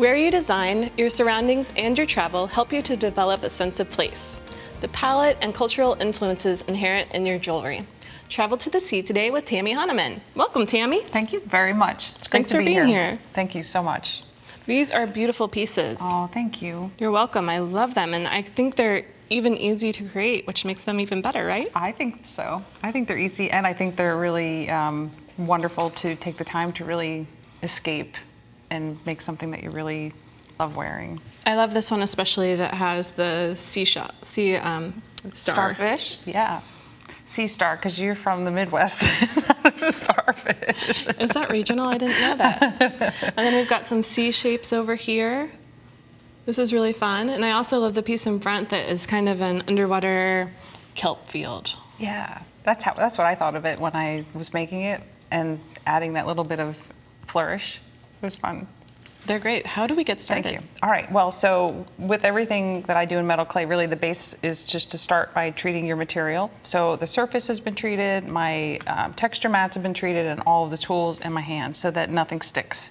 Where you design, your surroundings and your travel help you to develop a sense of place. The palette and cultural influences inherent in your jewelry. Travel to the sea today with Tammy Honaman. Welcome, Tammy. Thank you very much. It's great Thanks to for be being here. Thank you so much. These are beautiful pieces. Oh, thank you. You're welcome. I love them, and I think they're even easy to create, which makes them even better, right? I think so. I think they're easy, and I think they're really wonderful to take the time to really escape and make something that you really love wearing. I love this one especially that has the star. Starfish, yeah. Sea star, because you're from the Midwest, not a starfish. Is that regional? I didn't know that. And then we've got some sea shapes over here. This is really fun. And I also love the piece in front that is kind of an underwater kelp field. Yeah, that's what I thought of it when I was making it, and adding that little bit of flourish. It was fun. They're great. How do we get started? Thank you. All right, well, so with everything that I do in metal clay, really the base is just to start by treating your material. So the surface has been treated, my texture mats have been treated, and all of the tools and my hands so that nothing sticks.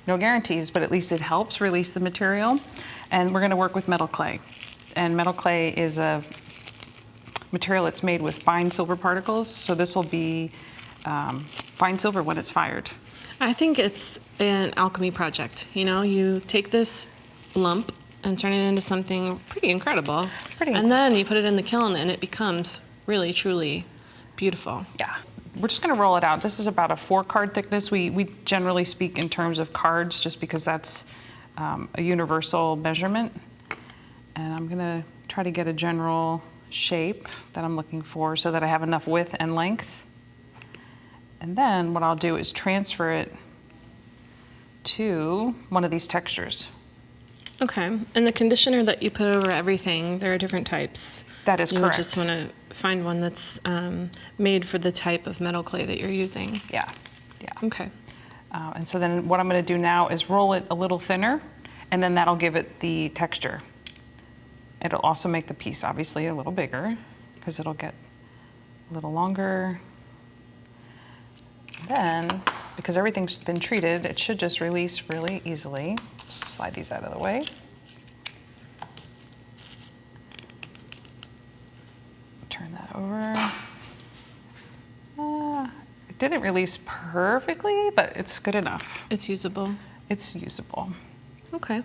No guarantees, but at least it helps release the material. And we're gonna work with metal clay. And metal clay is a material that's made with fine silver particles. So this will be fine silver when it's fired. I think it's an alchemy project. You know, you take this lump and turn it into something pretty incredible. And then you put it in the kiln and it becomes really, truly beautiful. Yeah. We're just gonna roll it out. This is about a 4-card thickness. We generally speak in terms of cards just because that's a universal measurement. And I'm gonna try to get a general shape that I'm looking for so that I have enough width and length. And then what I'll do is transfer it to one of these textures. Okay, and the conditioner that you put over everything, there are different types. That is correct. You just want to find one that's made for the type of metal clay that you're using. Yeah, yeah. Okay. And so then what I'm gonna do now is roll it a little thinner, and then that'll give it the texture. It'll also make the piece obviously a little bigger because it'll get a little longer. Then, because everything's been treated, it should just release really easily. Slide these out of the way. Turn that over. It didn't release perfectly, but it's good enough. It's usable. It's usable. Okay.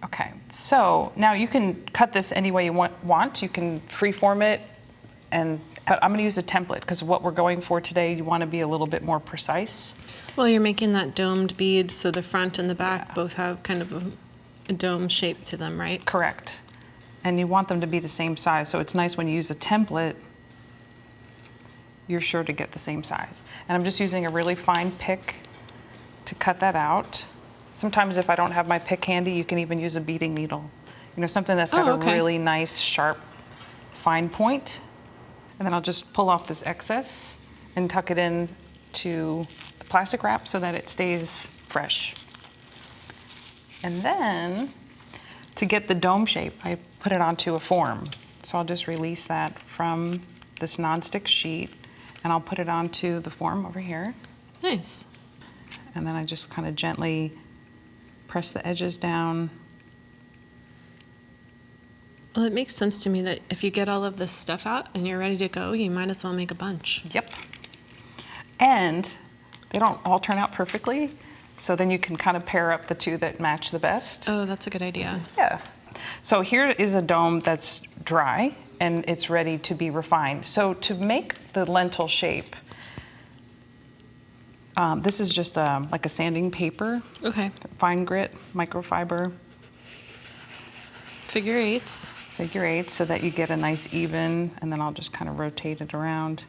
Okay, so now you can cut this any way you want. You can freeform it, but I'm gonna use a template because what we're going for today, you wanna be a little bit more precise. Well, you're making that domed bead, so the front and the back both have kind of a dome shape to them, right? Correct. And you want them to be the same size, so it's nice when you use a template, you're sure to get the same size. And I'm just using a really fine pick to cut that out. Sometimes if I don't have my pick handy, you can even use a beading needle. You know, something that's got a really nice, sharp, fine point. And then I'll just pull off this excess and tuck it in to the plastic wrap so that it stays fresh. And then to get the dome shape, I put it onto a form. So I'll just release that from this nonstick sheet and I'll put it onto the form over here. Nice. And then I just kind of gently press the edges down. Well, it makes sense to me that if you get all of this stuff out and you're ready to go, you might as well make a bunch. Yep. And they don't all turn out perfectly, so then you can kind of pair up the two that match the best. Oh, that's a good idea. Yeah. So here is a dome that's dry and it's ready to be refined. So to make the lentil shape, this is just like a sanding paper. Okay. Fine grit, microfiber. Figure eights. Figure eights so that you get a nice even, and then I'll just kind of rotate it around.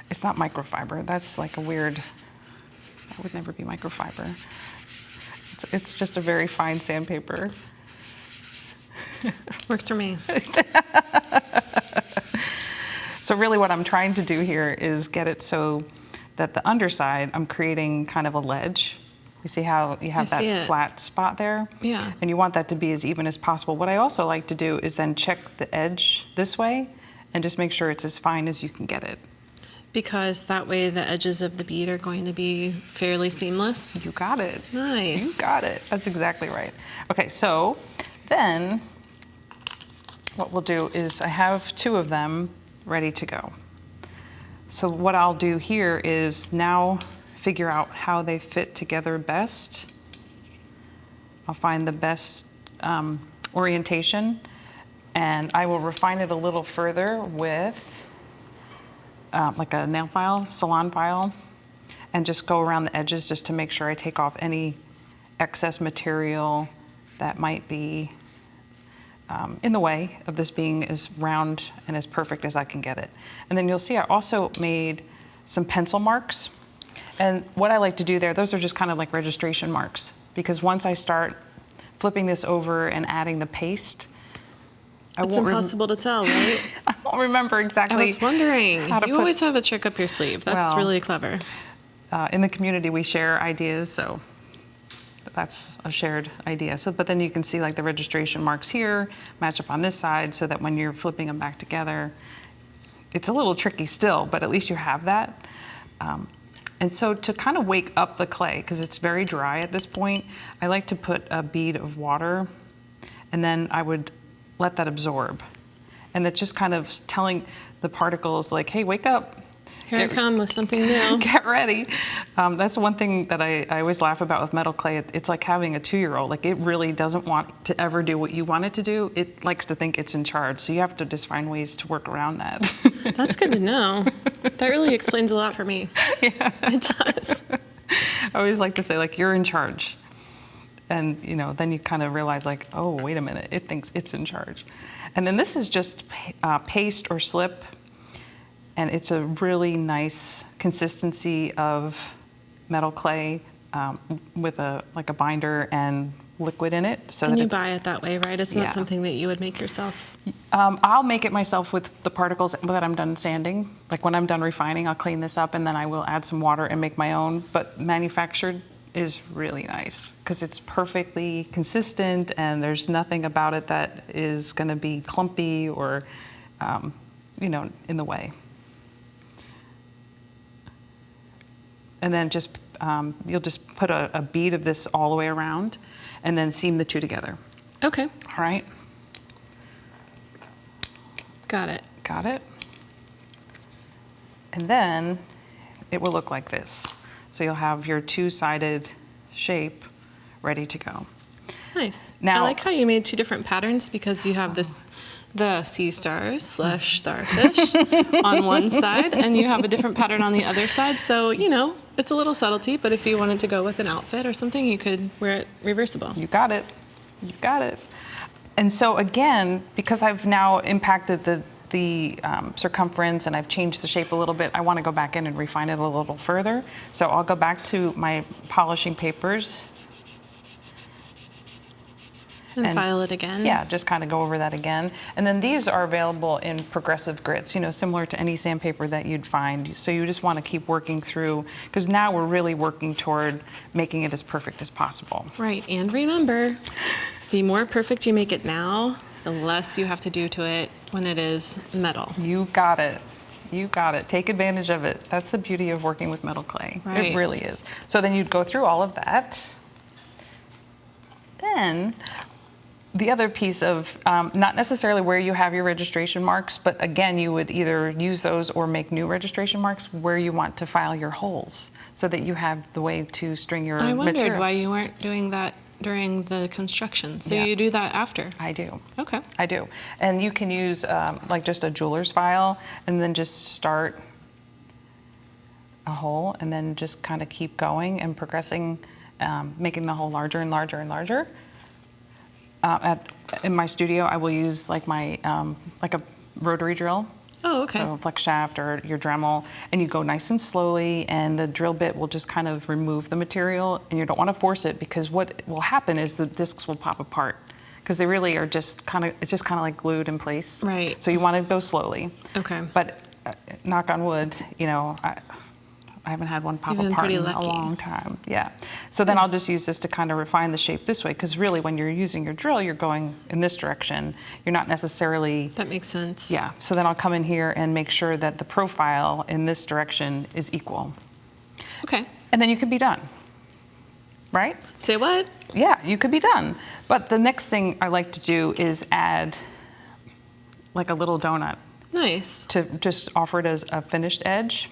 It's not microfiber, that's like a weird, that would never be microfiber. It's just a very fine sandpaper. Works for me. So really what I'm trying to do here is get it so that the underside, I'm creating kind of a ledge. You see how you have that flat spot there? Yeah. And you want that to be as even as possible. What I also like to do is then check the edge this way and just make sure it's as fine as you can get it. Because that way the edges of the bead are going to be fairly seamless. You got it. Nice. You got it. That's exactly right. Okay, so then what we'll do is I have 2 of them ready to go. So what I'll do here is now figure out how they fit together best. I'll find the best orientation, and I will refine it a little further with like a nail file, salon file, and just go around the edges just to make sure I take off any excess material that might be in the way of this being as round and as perfect as I can get it. And then you'll see I also made some pencil marks. And what I like to do there, those are just kind of like registration marks, because once I start flipping this over and adding the paste, It's impossible to tell, right? I won't remember exactly. I was wondering. You always have a trick up your sleeve. That's Well, really clever. In the community, we share ideas, so that's a shared idea. So, but then you can see like the registration marks here match up on this side, so that when you're flipping them back together, it's a little tricky still, but at least you have that. And so to kind of wake up the clay, because it's very dry at this point, I like to put a bead of water, and then I would let that absorb. And that's just kind of telling the particles like, hey, wake up. Here I come with something new. Get ready. That's one thing that I always laugh about with metal clay. It's like having a 2-year-old. Like, it really doesn't want to ever do what you want it to do. It likes to think it's in charge. So you have to just find ways to work around that. That's good to know. That really explains a lot for me. Yeah. It does. I always like to say, like, you're in charge. And, you know, then you kind of realize, like, oh, wait a minute, it thinks it's in charge. And then this is just paste or slip. And it's a really nice consistency of metal clay with a binder and liquid in it. So And that you it's, buy it that way, right? It's not Yeah. something that you would make yourself. I'll make it myself with the particles that I'm done sanding. Like, when I'm done refining, I'll clean this up, and then I will add some water and make my own. But manufactured is really nice because it's perfectly consistent, and there's nothing about it that is going to be clumpy or, you know, in the way. And then just you'll just put a bead of this all the way around, and then seam the 2 together. Okay. All right. Got it. Got it. And then it will look like this. So you'll have your 2-sided shape ready to go. Nice. Now- I like how you made 2 different patterns, because you have the sea stars / starfish on one side, and you have a different pattern on the other side. So, you know, it's a little subtlety, but if you wanted to go with an outfit or something, you could wear it reversible. You got it. You got it. And so again, because I've now impacted the circumference and I've changed the shape a little bit, I want to go back in and refine it a little further. So I'll go back to my polishing papers. And file it again. Yeah, just kind of go over that again. And then these are available in progressive grits, you know, similar to any sandpaper that you'd find. So you just want to keep working through, because now we're really working toward making it as perfect as possible. Right. And remember, the more perfect you make it now, the less you have to do to it when it is metal. You got it. You got it. Take advantage of it. That's the beauty of working with metal clay. Right. It really is. So then you'd go through all of that. Then the other piece of, not necessarily where you have your registration marks, but again, you would either use those or make new registration marks where you want to file your holes, so that you have the way to string your I wondered material. why you weren't doing that during the construction. So Yeah. you do that after. I do. Okay. I do. And you can use like just a jeweler's file, and then just start a hole, and then just kind of keep going and progressing, making the hole larger and larger and larger. In my studio, I will use like my like a rotary drill. Oh, okay. So a flex shaft or your Dremel, and you go nice and slowly, and the drill bit will just kind of remove the material, and you don't want to force it, because what will happen is the discs will pop apart, because they really are just kind of, it's just kind of like glued in place. Right. So you want to go slowly. Okay. But knock on wood, you know, haven't had one pop You've been apart pretty in lucky. a long time. Yeah. So then I'll just use this to kind of refine the shape this way, because really when you're using your drill, you're going in this direction. You're not necessarily. That makes sense. Yeah. So then I'll come in here and make sure that the profile in this direction is equal. Okay. And then you could be done. Right? Say what? Yeah, you could be done. But the next thing I like to do is add like a little donut Nice. to just offer it as a finished edge.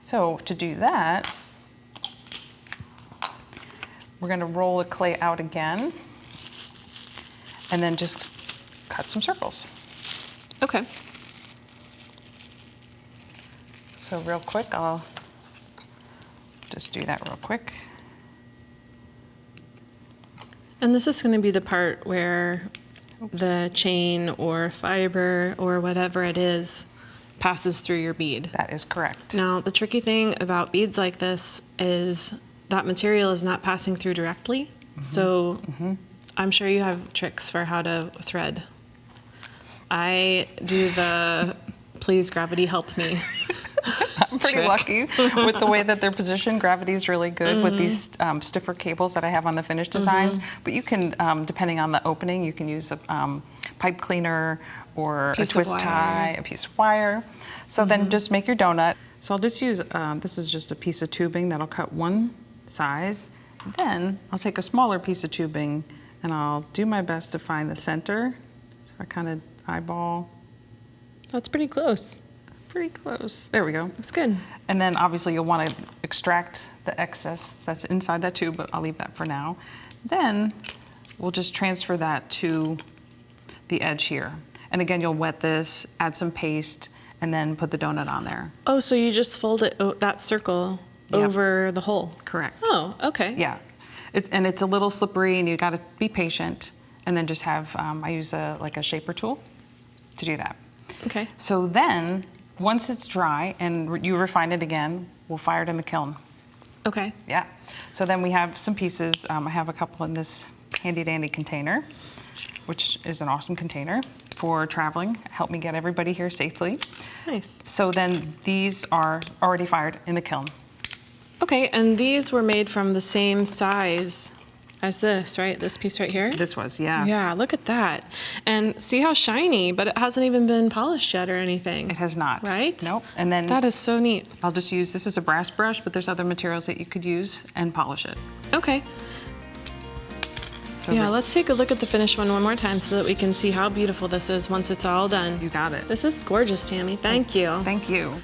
So to do that, we're going to roll the clay out again and then just cut some circles. Okay. So real quick, I'll just do that real quick. And this is going to be the part where the chain or fiber or whatever it is passes through your bead. That is correct. Now, the tricky thing about beads like this is that material is not passing through directly. So I'm sure you have tricks for how to thread. I do the please gravity help me. I'm pretty lucky with the way that they're positioned. Gravity is really good with these stiffer cables that I have on the finished designs. But you can, depending on the opening, you can use a pipe cleaner or a twist tie, a piece of wire. So then just make your donut. So I'll just use, this is just a piece of tubing that'll cut one size. Then I'll take a smaller piece of tubing and I'll do my best to find the center. So I kind of eyeball. That's pretty close. Pretty close. There we go. That's good. And then obviously you'll want to extract the excess that's inside that tube, but I'll leave that for now. Then we'll just transfer that to the edge here. And again, you'll wet this, add some paste, and then put the donut on there. Oh, so you just fold it, that circle over the hole? Correct. Oh, okay. Yeah. And it's a little slippery and you got to be patient. And then just have, I use like a shaper tool to do that. Okay. So then, once it's dry and you refine it again, we'll fire it in the kiln. Okay. Yeah. So then we have some pieces. I have a couple in this handy dandy container, which is an awesome container for traveling. Help me get everybody here safely. Nice. So then these are already fired in the kiln. Okay, and these were made from the same size as this, right? This piece right here? This was, yeah. Yeah, look at that. And see how shiny, but it hasn't even been polished yet or anything. It has not. Right? Nope. And then That is so neat. I'll just use, this is a brass brush, but there's other materials that you could use and polish it. Okay. So Yeah, let's take a look at the finished one more time so that we can see how beautiful this is once it's all done. you got it. This is gorgeous, Tammy. Thank you. Thank you.